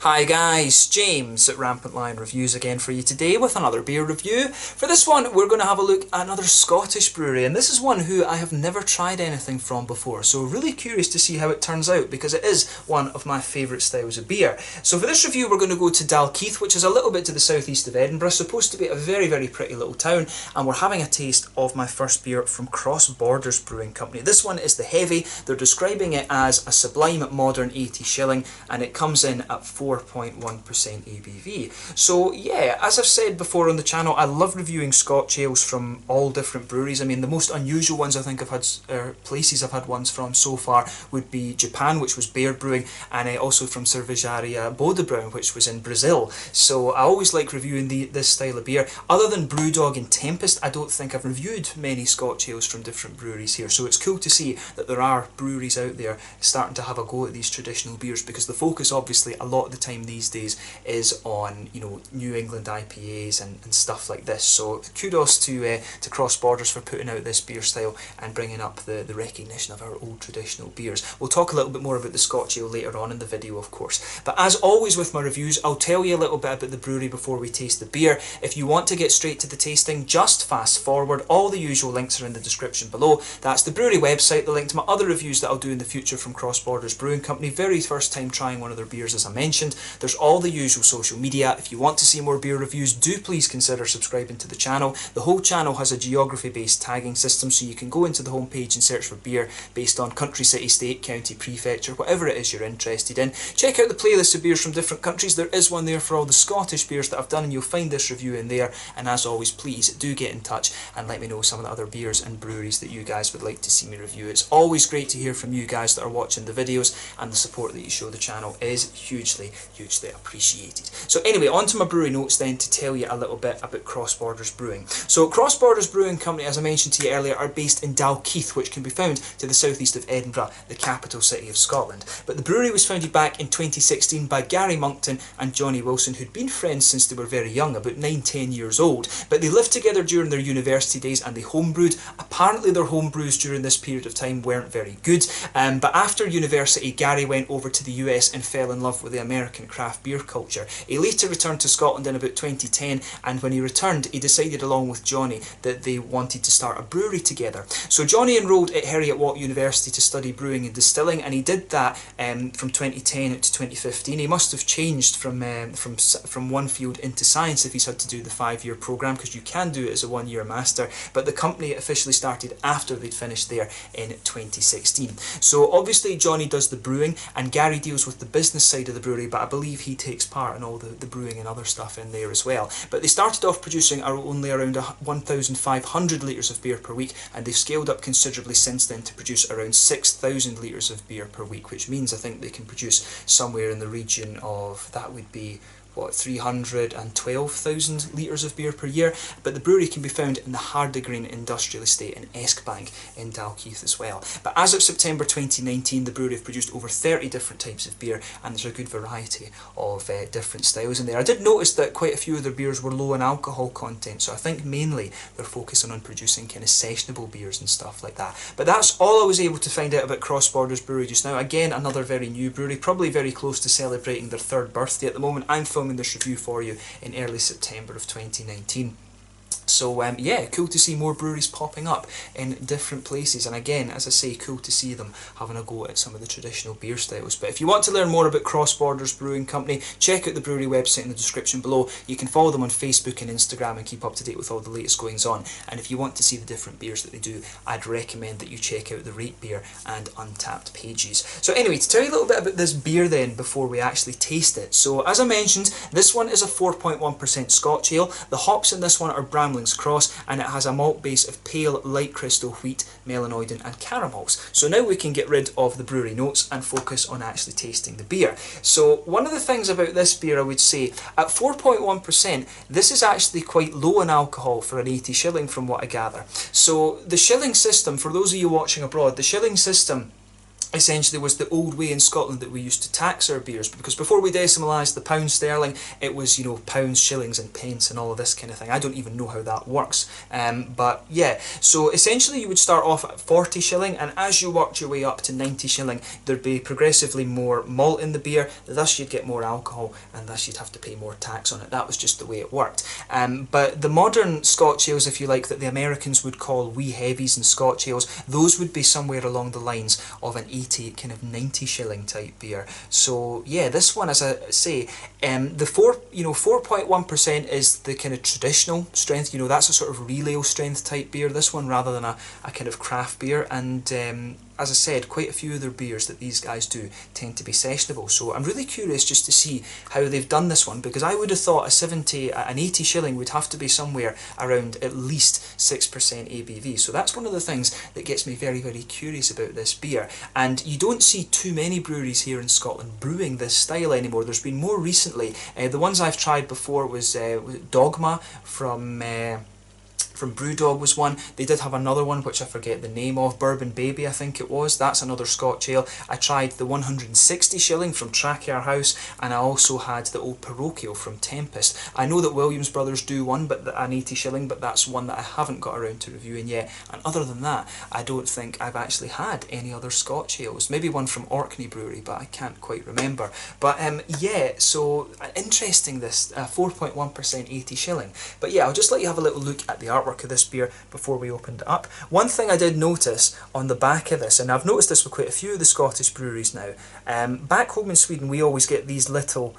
Hi guys, James at RampantLionReviews again for you today with another beer review. For this one we're going to have a look at another Scottish brewery, and this is one who I have never tried anything from before, so really curious to see how it turns out because it is one of my favourite styles of beer. So for this review we're going to go to Dalkeith, which is a little bit to the southeast of Edinburgh, supposed to be a very pretty little town, and we're having a taste of my first beer from Crossborders Brewing Company. This one is the Heavy. They're describing it as a sublime modern 80 shilling, and it comes in at 4.1% ABV. So yeah, as I've said before on the channel, I love reviewing Scotch ales from all different breweries. I mean, the most unusual ones I think I've had, places I've had ones from so far would be Japan, which was Bear Brewing, and also from Cervejaria Bodebrowing, which was in Brazil. So I always like reviewing this style of beer. Other than Brewdog and Tempest, I don't think I've reviewed many Scotch ales from different breweries here. So it's cool to see that there are breweries out there starting to have a go at these traditional beers, because the focus obviously a lot of the time these days is on, you know, New England IPAs and stuff like this. So kudos to Crossborders for putting out this beer style and bringing up the recognition of our old traditional beers. We'll talk a little bit more about the Scotch ale later on in the video, of course. But as always with my reviews, I'll tell you a little bit about the brewery before we taste the beer. If you want to get straight to the tasting, just fast forward. All the usual links are in the description below. That's the brewery website, the link to my other reviews that I'll do in the future from Crossborders Brewing Company. Very first time trying one of their beers, as I mentioned. There's all the usual social media. If you want to see more beer reviews, do please consider subscribing to the channel. The whole channel has a geography based tagging system, so you can go into the homepage and search for beer based on country, city, state, county, prefecture, whatever it is you're interested in. Check out the playlist of beers from different countries. There is one there for all the Scottish beers that I've done, and you'll find this review in there. And as always, please do get in touch and let me know some of the other beers and breweries that you guys would like to see me review. It's always great to hear from you guys that are watching the videos, and the support that you show the channel is hugely appreciated. So anyway, on to my brewery notes then, to tell you a little bit about Crossborders Brewing. So Crossborders Brewing Company, as I mentioned to you earlier, are based in Dalkeith, which can be found to the southeast of Edinburgh, the capital city of Scotland. But the brewery was founded back in 2016 by Gary Monkton and Johnny Wilson, who'd been friends since they were very young, about 9-10 years old. But they lived together during their university days and they homebrewed. Apparently their homebrews during this period of time weren't very good, but after university Gary went over to the US and fell in love with the American craft beer culture. He later returned to Scotland in about 2010, and when he returned he decided along with Johnny that they wanted to start a brewery together. So Johnny enrolled at Heriot-Watt University to study brewing and distilling, and he did that from 2010 to 2015. He must have changed from one field into science if he's had to do the 5-year programme, because you can do it as a 1-year master, but the company officially started after they'd finished there in 2016. So obviously Johnny does the brewing and Gary deals with the business side of the brewery, but I believe he takes part in all the brewing and other stuff in there as well. But they started off producing only around 1,500 litres of beer per week, and they've scaled up considerably since then to produce around 6,000 litres of beer per week, which means I think they can produce somewhere in the region of, that would be, what, 312,000 litres of beer per year. But the brewery can be found in the Hardegreen Industrial Estate in Eskbank in Dalkeith as well. But as of September 2019, the brewery have produced over 30 different types of beer, and there's a good variety of different styles in there. I did notice that quite a few of their beers were low in alcohol content, so I think mainly they're focusing on producing kind of sessionable beers and stuff like that. But that's all I was able to find out about Crossborders Brewery just now. Again, another very new brewery, probably very close to celebrating their 3rd birthday at the moment. I'm filming this review for you in early September of 2019. So yeah, cool to see more breweries popping up in different places, and again, as I say, cool to see them having a go at some of the traditional beer styles. But if you want to learn more about Crossborders Brewing Company, check out the brewery website in the description below. You can follow them on Facebook and Instagram and keep up to date with all the latest goings on. And if you want to see the different beers that they do, I'd recommend that you check out the Rate Beer and Untappd pages. So anyway, to tell you a little bit about this beer then before we actually taste it. So as I mentioned, this one is a 4.1% Scotch ale. The hops in this one are Bramling's Cross, and it has a malt base of pale light crystal wheat, melanoidin and caramels. So now we can get rid of the brewery notes and focus on actually tasting the beer. So one of the things about this beer, I would say, at 4.1%, this is actually quite low in alcohol for an 80 shilling from what I gather. So the shilling system, for those of you watching abroad, the shilling system essentially was the old way in Scotland that we used to tax our beers, because before we decimalised the pound sterling, it was, you know, pounds, shillings and pence and all of this kind of thing. I don't even know how that works, but yeah, so essentially you would start off at 40 shilling, and as you worked your way up to 90 shilling, there'd be progressively more malt in the beer, thus you'd get more alcohol, and thus you'd have to pay more tax on it. That was just the way it worked. But the modern Scotch ales, if you like, that the Americans would call wee heavies and Scotch ales, those would be somewhere along the lines of an 80, kind of 90 shilling type beer. So yeah, this one, as I say, the 4.1% is the kind of traditional strength. You know, that's a sort of real ale strength type beer. This one rather than a kind of craft beer, and as I said, quite a few of their beers that these guys do tend to be sessionable. So I'm really curious just to see how they've done this one, because I would have thought an 80 shilling would have to be somewhere around at least 6% ABV. So that's one of the things that gets me very, very curious about this beer. And you don't see too many breweries here in Scotland brewing this style anymore. There's been more recently. The ones I've tried before was Dogma from Brewdog was one. They did have another one which I forget the name of, Bourbon Baby I think it was. That's another Scotch ale. I tried the 160 shilling from Traquair House, and I also had the Old Parochial from Tempest. I know that Williams Brothers do one, but an 80 shilling, but that's one that I haven't got around to reviewing yet. And other than that, I don't think I've actually had any other Scotch ales. Maybe one from Orkney Brewery, but I can't quite remember. But yeah, so interesting, this 4.1% 80 shilling. But yeah, I'll just let you have a little look at the artwork of this beer before we opened it up. One thing I did notice on the back of this, and I've noticed this with quite a few of the Scottish breweries now, back home in Sweden we always get these little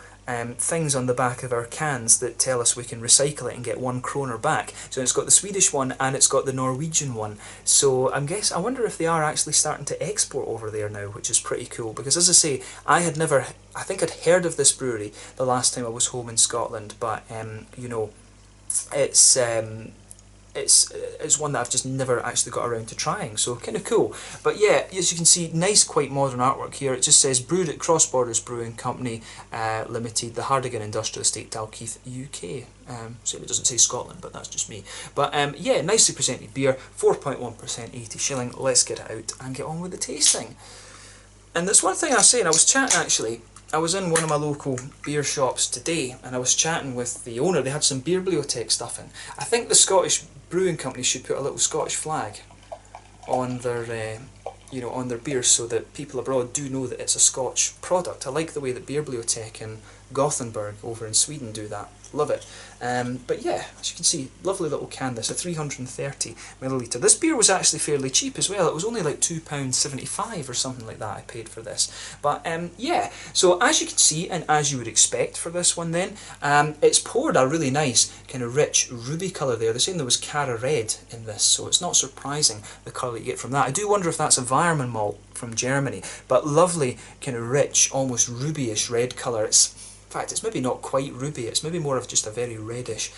things on the back of our cans that tell us we can recycle it and get 1 kroner back. So it's got the Swedish one and it's got the Norwegian one. So I wonder if they are actually starting to export over there now, which is pretty cool, because as I say, I think I'd heard of this brewery the last time I was home in Scotland, but you know, it's one that I've just never actually got around to trying, so kind of cool. But yeah, as you can see, nice, quite modern artwork here. It just says brewed at Crossborders Brewing Company Limited, the Hardigan Industrial Estate, Dalkeith, UK. So it doesn't say Scotland, but that's just me. But yeah, nicely presented beer, 4.1% 80 shilling. Let's get it out and get on with the tasting. And there's one thing I was saying, I was chatting actually, I was in one of my local beer shops today and I was chatting with the owner. They had some beer bibliothèque stuff in. I think the Scottish brewing company should put a little Scottish flag on their on their beers, so that people abroad do know that it's a Scotch product. I like the way that Beer Bibliothèque in Gothenburg over in Sweden do that. Love it. But yeah, as you can see, lovely little can this, a 330ml. This beer was actually fairly cheap as well. It was only like £2.75 or something like that I paid for this. But yeah, so as you can see, and as you would expect for this one then, it's poured a really nice kind of rich ruby colour there. They're saying there was Cara Red in this, so it's not surprising the colour that you get from that. I do wonder if that's a Weirmann malt from Germany, but lovely kind of rich, almost rubyish red colour. In fact, it's maybe not quite ruby, it's maybe more of just a very reddish,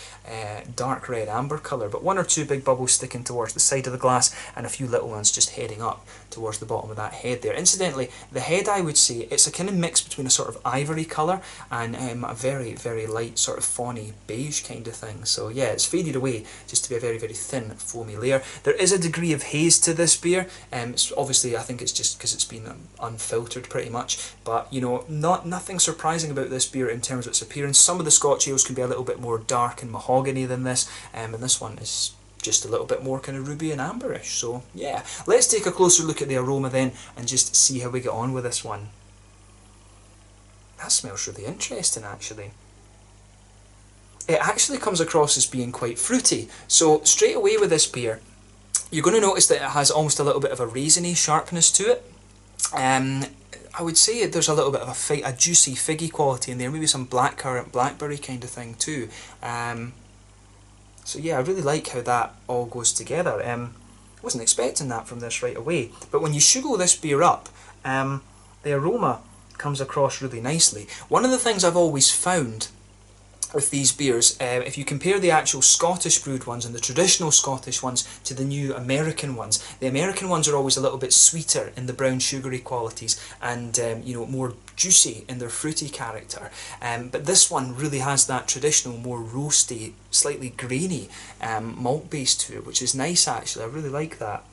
dark red amber colour, but 1 or 2 big bubbles sticking towards the side of the glass and a few little ones just heading up towards the bottom of that head there. Incidentally, the head, I would say, it's a kind of mix between a sort of ivory colour and a very, very light sort of fawny beige kind of thing. So yeah, it's faded away just to be a very, very thin foamy layer. There is a degree of haze to this beer, it's obviously, I think it's just because it's been unfiltered pretty much, but you know, nothing surprising about this beer in terms of its appearance. Some of the Scotch ales can be a little bit more dark and mahogany than this, and this one is just a little bit more kind of ruby and amberish. So yeah, let's take a closer look at the aroma then and just see how we get on with this one. That smells really interesting actually. It actually comes across as being quite fruity. So straight away with this beer, you're going to notice that it has almost a little bit of a raisiny sharpness to it. I would say there's a little bit of a juicy figgy quality in there, maybe some blackcurrant, blackberry kind of thing too. So yeah, I really like how that all goes together. I wasn't expecting that from this right away, but when you sugar this beer up, the aroma comes across really nicely. One of the things I've always found with these beers, if you compare the actual Scottish brewed ones and the traditional Scottish ones to the new American ones, the American ones are always a little bit sweeter in the brown sugary qualities and you know, more juicy in their fruity character. But this one really has that traditional, more roasty, slightly grainy malt base to it, which is nice actually. I really like that.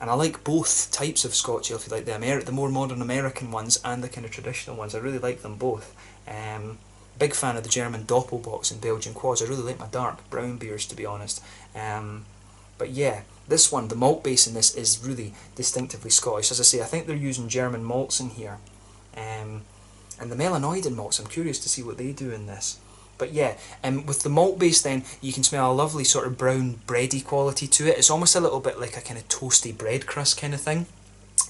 And I like both types of Scotch ale, if you like, the more modern American ones and the kind of traditional ones. I really like them both. Big fan of the German Doppelbock and Belgian Quads. I really like my dark brown beers, to be honest. But yeah, this one, the malt base in this is really distinctively Scottish. As I say, I think they're using German malts in here. And the Melanoidin malts, I'm curious to see what they do in this. But yeah, with the malt base then, you can smell a lovely sort of brown bready quality to it. It's almost a little bit like a kind of toasty bread crust kind of thing.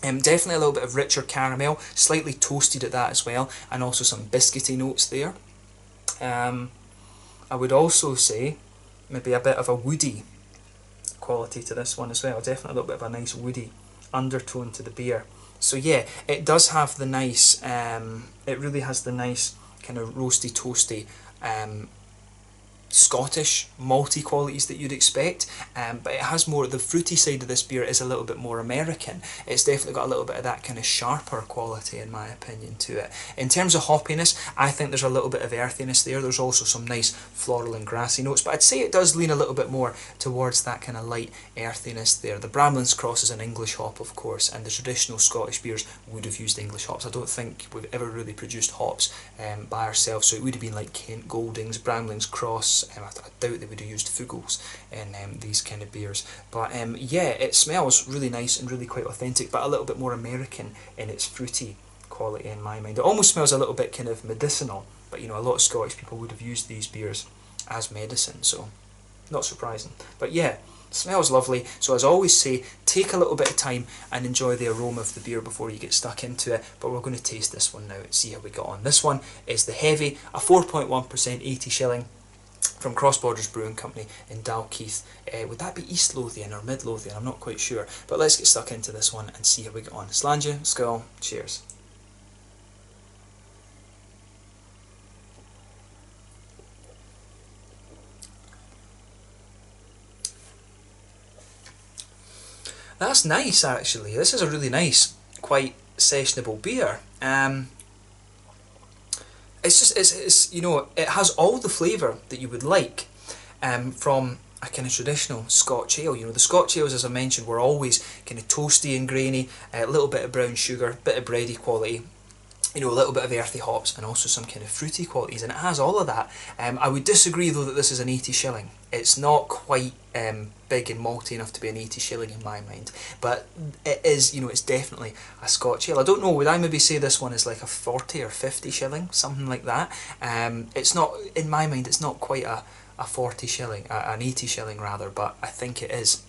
Definitely a little bit of richer caramel, slightly toasted at that as well, and also some biscuity notes there. I would also say maybe a bit of a woody quality to this one as well. Definitely a little bit of a nice woody undertone to the beer. So yeah, it does have the nice, it really has the nice kind of roasty, toasty, Scottish malty qualities that you'd expect, but it has more, the fruity side of this beer is a little bit more American. It's definitely got a little bit of that kind of sharper quality, in my opinion, to it. In terms of hoppiness, I think there's a little bit of earthiness there. There's also some nice floral and grassy notes, but I'd say it does lean a little bit more towards that kind of light earthiness there. The Bramlin's Cross is an English hop, of course, and the traditional Scottish beers would have used English hops. I don't think we've ever really produced hops by ourselves, so it would have been like Kent Goldings, Bramlin's Cross. I doubt they would have used Fugels in these kind of beers. But yeah, it smells really nice and really quite authentic, but a little bit more American in its fruity quality in my mind. It almost smells a little bit kind of medicinal, but you know, a lot of Scottish people would have used these beers as medicine, so not surprising. But yeah, smells lovely. So as I always say, take a little bit of time and enjoy the aroma of the beer before you get stuck into it. But we're going to taste this one now and see how we got on. This one is the Heavy, a 4.1%, 80 shilling, from Crossborders Brewing Company in Dalkeith. Would that be East Lothian or Mid Lothian? I'm not quite sure. But let's get stuck into this one and see how we get on. Slàinte, skål, cheers. That's nice, actually. This is a really nice, quite sessionable beer. It's you know, it has all the flavour that you would like from a kind of traditional Scotch ale. You know, the Scotch ales, as I mentioned, were always kind of toasty and grainy, a little bit of brown sugar, bit of bready quality, you know, a little bit of earthy hops, and also some kind of fruity qualities, and it has all of that. I would disagree though that this is an 80 shilling. It's not quite big and malty enough to be an 80 shilling in my mind, but it is, you know, it's definitely a Scotch ale. I don't know, would I maybe say this one is like a 40 or 50 shilling, something like that. It's not, in my mind, it's not quite a 40 shilling, an 80 shilling rather, but I think it is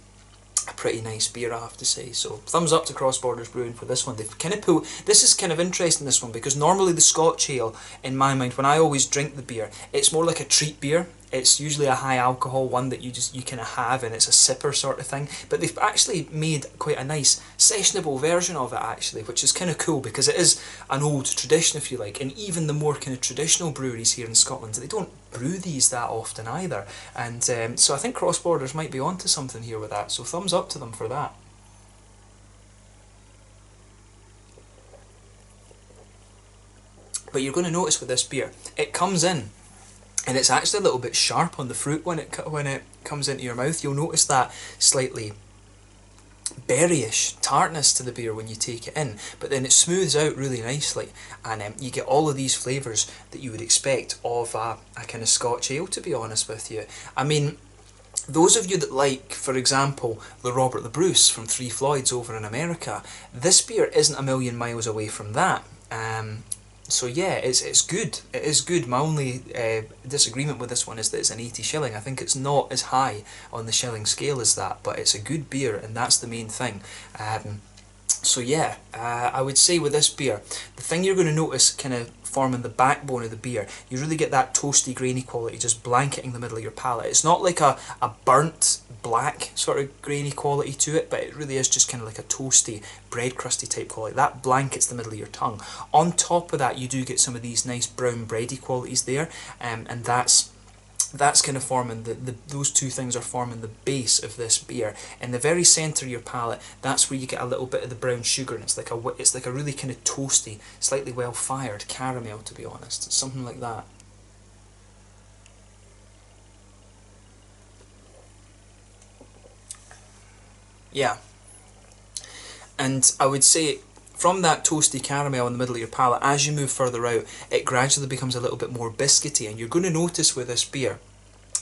a pretty nice beer, I have to say. So thumbs up to Crossborders Brewing for this one. They've kind of pulled, this is kind of interesting, this one, because normally the Scotch ale, in my mind, when I always drink the beer, it's more like a treat beer. It's usually a high alcohol one that you kind of have, and it's a sipper sort of thing. But they've actually made quite a nice sessionable version of it, actually, which is kind of cool, because it is an old tradition, if you like. And even the more kind of traditional breweries here in Scotland, they don't brew these that often either. And so I think Crossborders might be onto something here with that. So thumbs up to them for that. But you're going to notice with this beer, it comes in, and it's actually a little bit sharp on the fruit when it comes into your mouth. You'll notice that slightly berryish tartness to the beer when you take it in, but then it smooths out really nicely, and you get all of these flavours that you would expect of a kind of Scotch ale, to be honest with you. I mean, those of you that like, for example, the Robert the Bruce from Three Floyds over in America, this beer isn't a million miles away from that. So yeah, it's good. It is good. My only disagreement with this one is that it's an 80 shilling. I think it's not as high on the shilling scale as that, but it's a good beer, and that's the main thing. So yeah, I would say with this beer, the thing you're going to notice kind of forming the backbone of the beer, you really get that toasty, grainy quality just blanketing the middle of your palate. It's not like a burnt, black sort of grainy quality to it, but it really is just kind of like a toasty, bread crusty type quality. That blankets the middle of your tongue. On top of that, you do get some of these nice brown bready qualities there, and that's kind of forming those two things are forming the base of this beer. In the very centre of your palate, that's where you get a little bit of the brown sugar, and it's like a really kind of toasty, slightly well fired caramel, to be honest. It's something like that. Yeah, And I would say from that toasty caramel in the middle of your palate, as you move further out, it gradually becomes a little bit more biscuity, and you're going to notice with this beer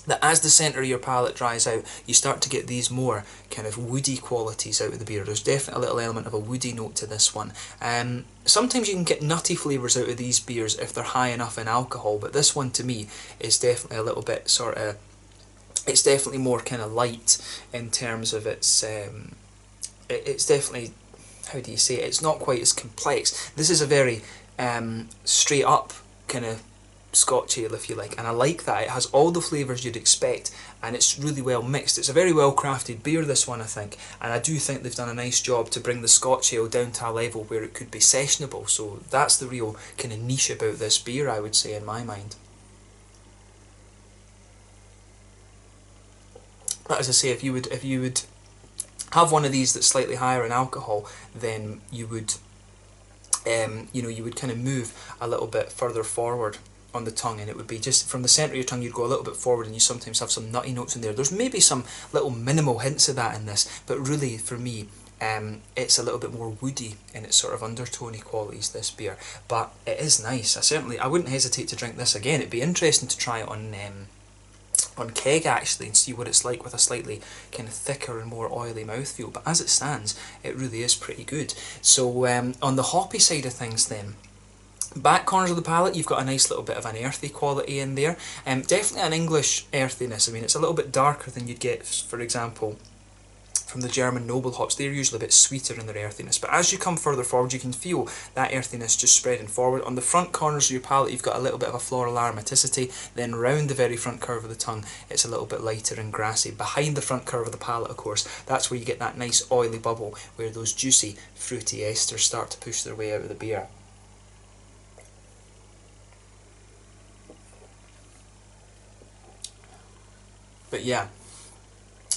that as the centre of your palate dries out, you start to get these more kind of woody qualities out of the beer. There's definitely a little element of a woody note to this one. Sometimes you can get nutty flavours out of these beers if they're high enough in alcohol, but this one to me is definitely a little bit sort of, it's definitely more kind of light in terms of its, it's definitely, how do you say it, it's not quite as complex. This is a very straight up kind of Scotch ale, if you like, and I like that. It has all the flavours you'd expect, and it's really well mixed. It's a very well crafted beer, this one, I think, and I do think they've done a nice job to bring the Scotch ale down to a level where it could be sessionable. So that's the real kind of niche about this beer, I would say, in my mind. But as I say, if you would have one of these that's slightly higher in alcohol, then you would, you would kind of move a little bit further forward on the tongue, and it would be just from the centre of your tongue, you'd go a little bit forward, and you sometimes have some nutty notes in there. There's maybe some little minimal hints of that in this, but really for me, it's a little bit more woody in its sort of undertony qualities, this beer. But it is nice. I wouldn't hesitate to drink this again. It'd be interesting to try it on keg actually and see what it's like with a slightly kind of thicker and more oily mouthfeel. But as it stands, it really is pretty good. So on the hoppy side of things then, back corners of the palate, you've got a nice little bit of an earthy quality in there. Definitely an English earthiness. I mean, it's a little bit darker than you'd get, for example, from the German noble hops. They're usually a bit sweeter in their earthiness. But as you come further forward, you can feel that earthiness just spreading forward. On the front corners of your palate, you've got a little bit of a floral aromaticity. Then round the very front curve of the tongue, it's a little bit lighter and grassy. Behind the front curve of the palate, of course, that's where you get that nice oily bubble, where those juicy, fruity esters start to push their way out of the beer. But yeah,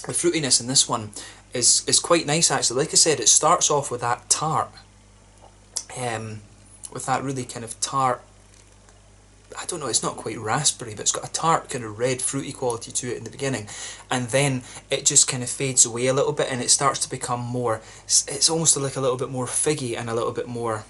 the fruitiness in this one is quite nice actually. Like I said, it starts off with that tart, with that really kind of tart, I don't know, it's not quite raspberry, but it's got a tart kind of red fruity quality to it in the beginning, and then it just kind of fades away a little bit, and it starts to become more, it's almost like a little bit more figgy and a little bit more,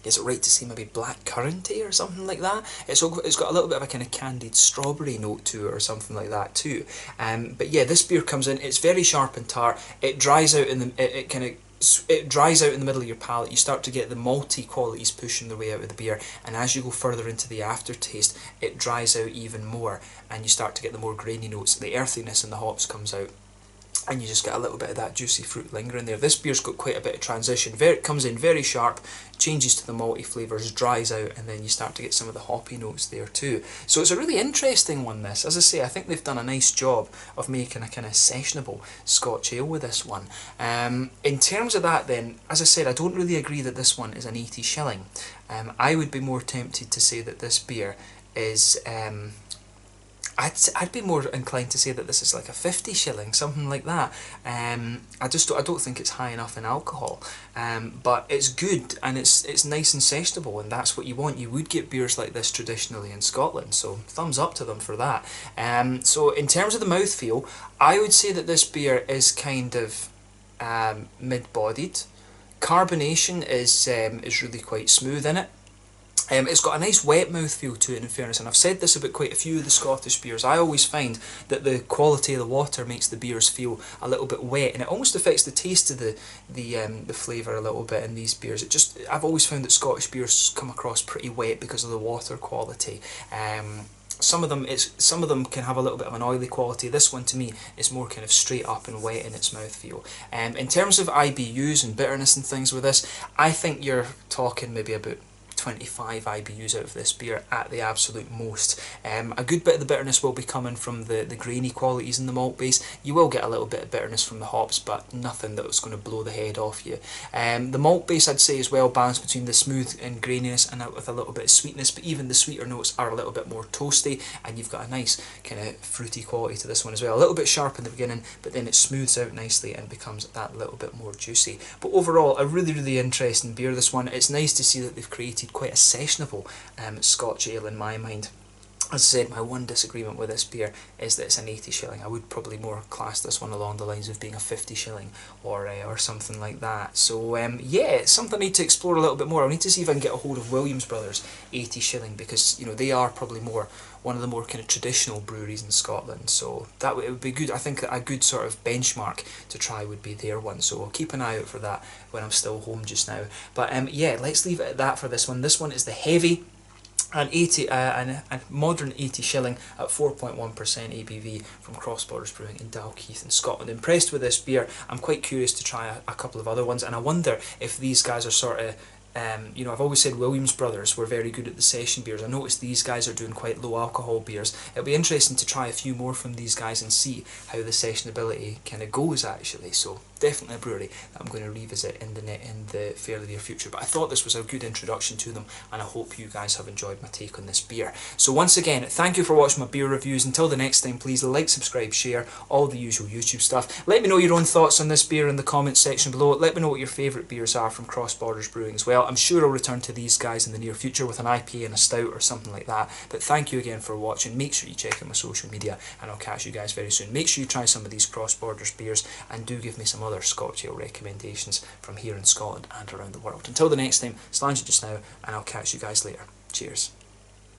is it right to say maybe black curranty or something like that? It's got a little bit of a kind of candied strawberry note to it or something like that too. But yeah, this beer comes in, it's very sharp and tart. It dries out in the it dries out in the middle of your palate. You start to get the malty qualities pushing their way out of the beer, and as you go further into the aftertaste, it dries out even more, and you start to get the more grainy notes. The earthiness and the hops comes out, and you just get a little bit of that juicy fruit lingering there. This beer's got quite a bit of transition. It comes in very sharp, changes to the malty flavours, dries out, and then you start to get some of the hoppy notes there too. So it's a really interesting one, this. As I say, I think they've done a nice job of making a kind of sessionable Scotch ale with this one. In terms of that then, as I said, I don't really agree that this one is an 80 shilling. I would be more tempted to say that this beer is... I'd be more inclined to say that this is like a 50 shilling, something like that. I don't think it's high enough in alcohol, but it's good, and it's nice and sessionable, and that's what you want. You would get beers like this traditionally in Scotland, so thumbs up to them for that. So in terms of the mouthfeel, I would say that this beer is kind of mid-bodied. Carbonation is really quite smooth in it. It's got a nice wet mouthfeel to it, in fairness, and I've said this about quite a few of the Scottish beers. I always find that the quality of the water makes the beers feel a little bit wet, and it almost affects the taste of the flavour a little bit in these beers. I've always found that Scottish beers come across pretty wet because of the water quality. Some of them can have a little bit of an oily quality. This one to me is more kind of straight up and wet in its mouthfeel. In terms of IBUs and bitterness and things with this, I think you're talking maybe about 25 IBUs out of this beer at the absolute most. A good bit of the bitterness will be coming from the grainy qualities in the malt base. You will get a little bit of bitterness from the hops, but nothing that's going to blow the head off you. The malt base, I'd say, is well balanced between the smooth and graininess and with a little bit of sweetness, but even the sweeter notes are a little bit more toasty, and you've got a nice kind of fruity quality to this one as well. A little bit sharp in the beginning, but then it smooths out nicely and becomes that little bit more juicy. But overall, a really, really interesting beer, this one. It's nice to see that they've created quite a sessionable Scotch ale in my mind. As I said, my one disagreement with this beer is that it's an 80 shilling. I would probably more class this one along the lines of being a 50 shilling or something like that. So yeah, it's something I need to explore a little bit more. I need to see if I can get a hold of Williams Brothers 80 shilling, because you know they are probably one of the more kind of traditional breweries in Scotland. So it would be good. I think a good sort of benchmark to try would be their one. So I'll keep an eye out for that when I'm still home just now. But yeah, let's leave it at that for this one. This one is the Heavy. A modern 80 shilling at 4.1% ABV from Crossborders Brewing in Dalkeith in Scotland. Impressed with this beer. I'm quite curious to try a couple of other ones, and I wonder if these guys are sort of you know, I've always said Williams Brothers were very good at the session beers. I noticed these guys are doing quite low alcohol beers. It'll be interesting to try a few more from these guys and see how the sessionability kind of goes actually. So definitely a brewery that I'm going to revisit in the fairly near future. But I thought this was a good introduction to them, and I hope you guys have enjoyed my take on this beer. So once again, thank you for watching my beer reviews. Until the next time, please like, subscribe, share, all the usual YouTube stuff. Let me know your own thoughts on this beer in the comments section below. Let me know what your favourite beers are from Crossborders Brewing as well. I'm sure I'll return to these guys in the near future with an IPA and a stout or something like that. But thank you again for watching. Make sure you check out my social media, and I'll catch you guys very soon. Make sure you try some of these Crossborders beers, and do give me some other Scotch ale recommendations from here in Scotland and around the world. Until the next time, Slange just now, and I'll catch you guys later. Cheers.